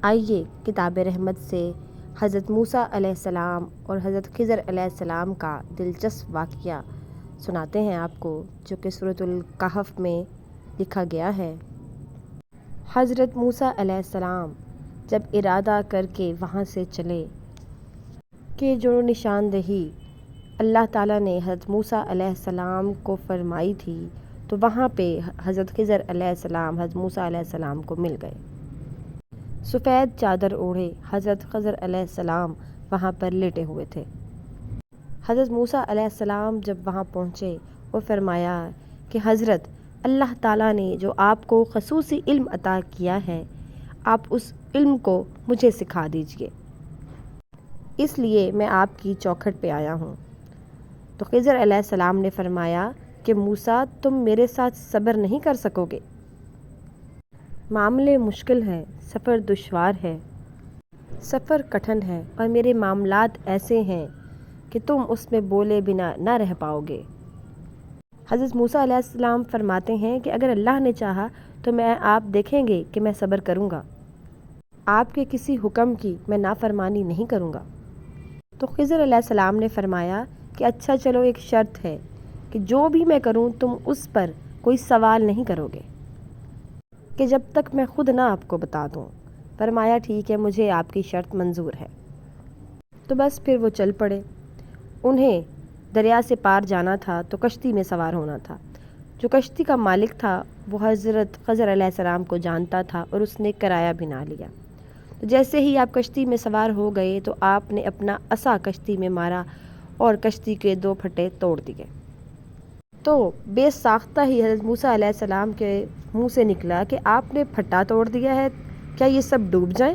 آئیے کتاب رحمت سے حضرت موسیٰ علیہ السلام اور حضرت خضر علیہ السلام کا دلچسپ واقعہ سناتے ہیں آپ کو، جو کہ سورۃ الکہف میں لکھا گیا ہے۔ حضرت موسیٰ علیہ السلام جب ارادہ کر کے وہاں سے چلے کہ جو نشاندہی اللہ تعالیٰ نے حضرت موسیٰ علیہ السلام کو فرمائی تھی، تو وہاں پہ حضرت خضر علیہ السلام حضرت موسیٰ علیہ السلام کو مل گئے۔ سفید چادر اوڑھے حضرت خضر علیہ السلام وہاں پر لیٹے ہوئے تھے۔ حضرت موسیٰ علیہ السلام جب وہاں پہنچے اور فرمایا کہ حضرت، اللہ تعالیٰ نے جو آپ کو خصوصی علم عطا کیا ہے، آپ اس علم کو مجھے سکھا دیجئے، اس لیے میں آپ کی چوکھٹ پہ آیا ہوں۔ تو خضر علیہ السلام نے فرمایا کہ موسیٰ، تم میرے ساتھ صبر نہیں کر سکو گے؟ معاملے مشکل ہے، سفر دشوار ہے، سفر کٹھن ہے، اور میرے معاملات ایسے ہیں کہ تم اس میں بولے بنا نہ رہ پاؤ گے۔ حضرت موسیٰ علیہ السلام فرماتے ہیں کہ اگر اللہ نے چاہا تو آپ دیکھیں گے کہ میں صبر کروں گا، آپ کے کسی حکم کی میں نافرمانی نہیں کروں گا۔ تو خضر علیہ السلام نے فرمایا کہ اچھا چلو، ایک شرط ہے کہ جو بھی میں کروں تم اس پر کوئی سوال نہیں کرو گے، کہ جب تک میں خود نہ آپ کو بتا دوں۔ فرمایا ٹھیک ہے، مجھے آپ کی شرط منظور ہے۔ تو بس پھر وہ چل پڑے۔ انہیں دریا سے پار جانا تھا تو کشتی میں سوار ہونا تھا۔ جو کشتی کا مالک تھا وہ حضرت خضر علیہ السلام کو جانتا تھا اور اس نے کرایہ بھی نہ لیا۔ تو جیسے ہی آپ کشتی میں سوار ہو گئے تو آپ نے اپنا عصا کشتی میں مارا اور کشتی کے 2 پھٹے توڑ دیے۔ تو بے ساختہ ہی حضرت موسیٰ علیہ السلام کے منہ سے نکلا کہ آپ نے پھٹا توڑ دیا ہے، کیا یہ سب ڈوب جائیں؟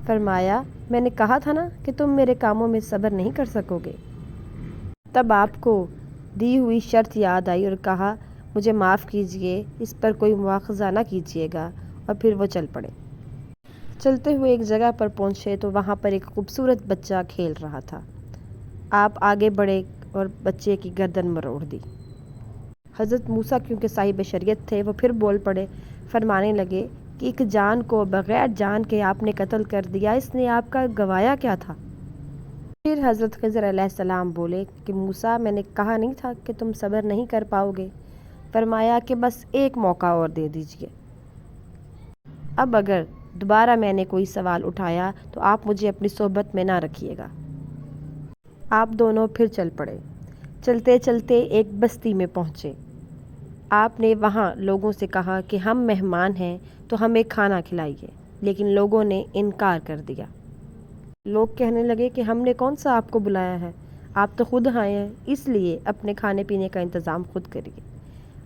فرمایا میں نے کہا تھا نا کہ تم میرے کاموں میں صبر نہیں کر سکو گے۔ تب آپ کو دی ہوئی شرط یاد آئی اور کہا مجھے معاف کیجئے، اس پر کوئی مواخذہ نہ کیجئے گا، اور پھر وہ چل پڑے۔ چلتے ہوئے ایک جگہ پر پہنچے تو وہاں پر ایک خوبصورت بچہ کھیل رہا تھا۔ آپ آگے بڑھے اور بچے کی گردن مروڑ دی۔ حضرت موسیٰ کیونکہ صاحب شریعت تھے، وہ پھر بول پڑے، فرمانے لگے کہ ایک جان کو بغیر جان کے آپ نے قتل کر دیا، اس نے آپ کا گوایا کیا تھا؟ پھر حضرت خضر علیہ السلام بولے کہ موسیٰ، میں نے کہا نہیں تھا کہ تم صبر نہیں کر پاؤ گے؟ فرمایا کہ بس ایک موقع اور دے دیجئے، اب اگر دوبارہ میں نے کوئی سوال اٹھایا تو آپ مجھے اپنی صحبت میں نہ رکھیے گا۔ آپ دونوں پھر چل پڑے۔ چلتے چلتے ایک بستی میں پہنچے۔ آپ نے وہاں لوگوں سے کہا کہ ہم مہمان ہیں تو ہمیں کھانا کھلائیے، لیکن لوگوں نے انکار کر دیا۔ لوگ کہنے لگے کہ ہم نے کون سا آپ کو بلایا ہے، آپ تو خود آئے ہیں، اس لیے اپنے کھانے پینے کا انتظام خود کریے۔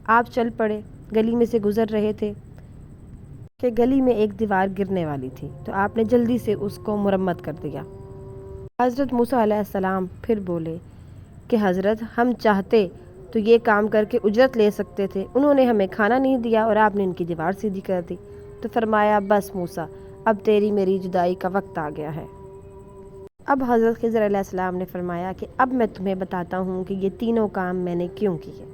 آپ چل پڑے۔ گلی میں سے گزر رہے تھے کہ گلی میں ایک دیوار گرنے والی تھی، تو آپ نے جلدی سے اس کو مرمت کر دیا۔ حضرت موسیٰ علیہ السلام پھر بولے کہ حضرت، ہم چاہتے تو یہ کام کر کے اجرت لے سکتے تھے، انہوں نے ہمیں کھانا نہیں دیا اور آپ نے ان کی دیوار سیدھی کر دی۔ تو فرمایا بس موسیٰ، اب تیری میری جدائی کا وقت آ گیا ہے۔ اب حضرت خضر علیہ السلام نے فرمایا کہ اب میں تمہیں بتاتا ہوں کہ یہ تینوں کام میں نے کیوں کیے۔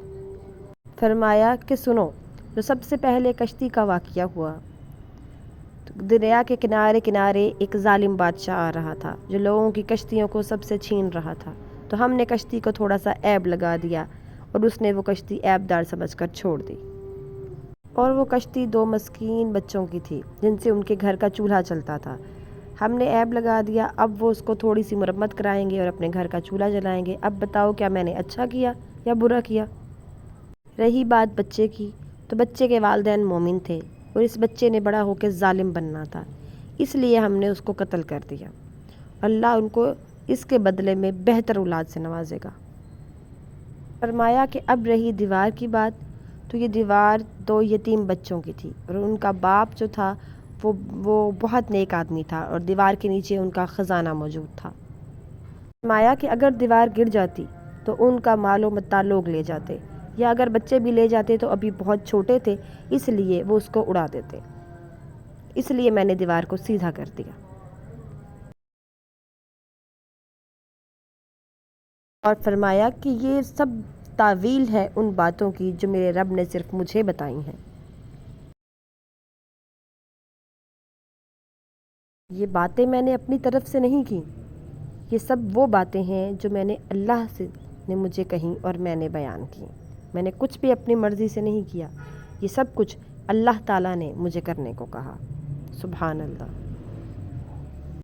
فرمایا کہ سنو، جو سب سے پہلے کشتی کا واقعہ ہوا، دریا کے کنارے کنارے ایک ظالم بادشاہ آ رہا تھا جو لوگوں کی کشتیوں کو سب سے چھین رہا تھا۔ تو ہم نے کشتی کو تھوڑا سا عیب لگا دیا اور اس نے وہ کشتی عیب دار سمجھ کر چھوڑ دی، اور وہ کشتی 2 مسکین بچوں کی تھی جن سے ان کے گھر کا چولہا چلتا تھا۔ ہم نے عیب لگا دیا، اب وہ اس کو تھوڑی سی مرمت کرائیں گے اور اپنے گھر کا چولہا جلائیں گے۔ اب بتاؤ کیا میں نے اچھا کیا یا برا کیا؟ رہی بات بچے کی، تو بچے کے والدین مومن تھے اور اس بچے نے بڑا ہو کے ظالم بننا تھا، اس لیے ہم نے اس کو قتل کر دیا۔ اللہ ان کو اس کے بدلے میں بہتر اولاد سے نوازے گا۔ فرمایا کہ اب رہی دیوار کی بات، تو یہ دیوار 2 یتیم بچوں کی تھی اور ان کا باپ جو تھا وہ بہت نیک آدمی تھا، اور دیوار کے نیچے ان کا خزانہ موجود تھا۔ فرمایا کہ اگر دیوار گر جاتی تو ان کا مال و متاع لوگ لے جاتے، یا اگر بچے بھی لے جاتے تو ابھی بہت چھوٹے تھے، اس لیے وہ اس کو اڑا دیتے، اس لیے میں نے دیوار کو سیدھا کر دیا۔ اور فرمایا کہ یہ سب تعویل ہے ان باتوں کی جو میرے رب نے صرف مجھے بتائی ہیں۔ یہ باتیں میں نے اپنی طرف سے نہیں کی، یہ سب وہ باتیں ہیں جو میں نے اللہ سے نے مجھے کہیں اور میں نے بیان کی۔ میں نے کچھ بھی اپنی مرضی سے نہیں کیا، یہ سب کچھ اللہ تعالیٰ نے مجھے کرنے کو کہا۔ سبحان اللہ۔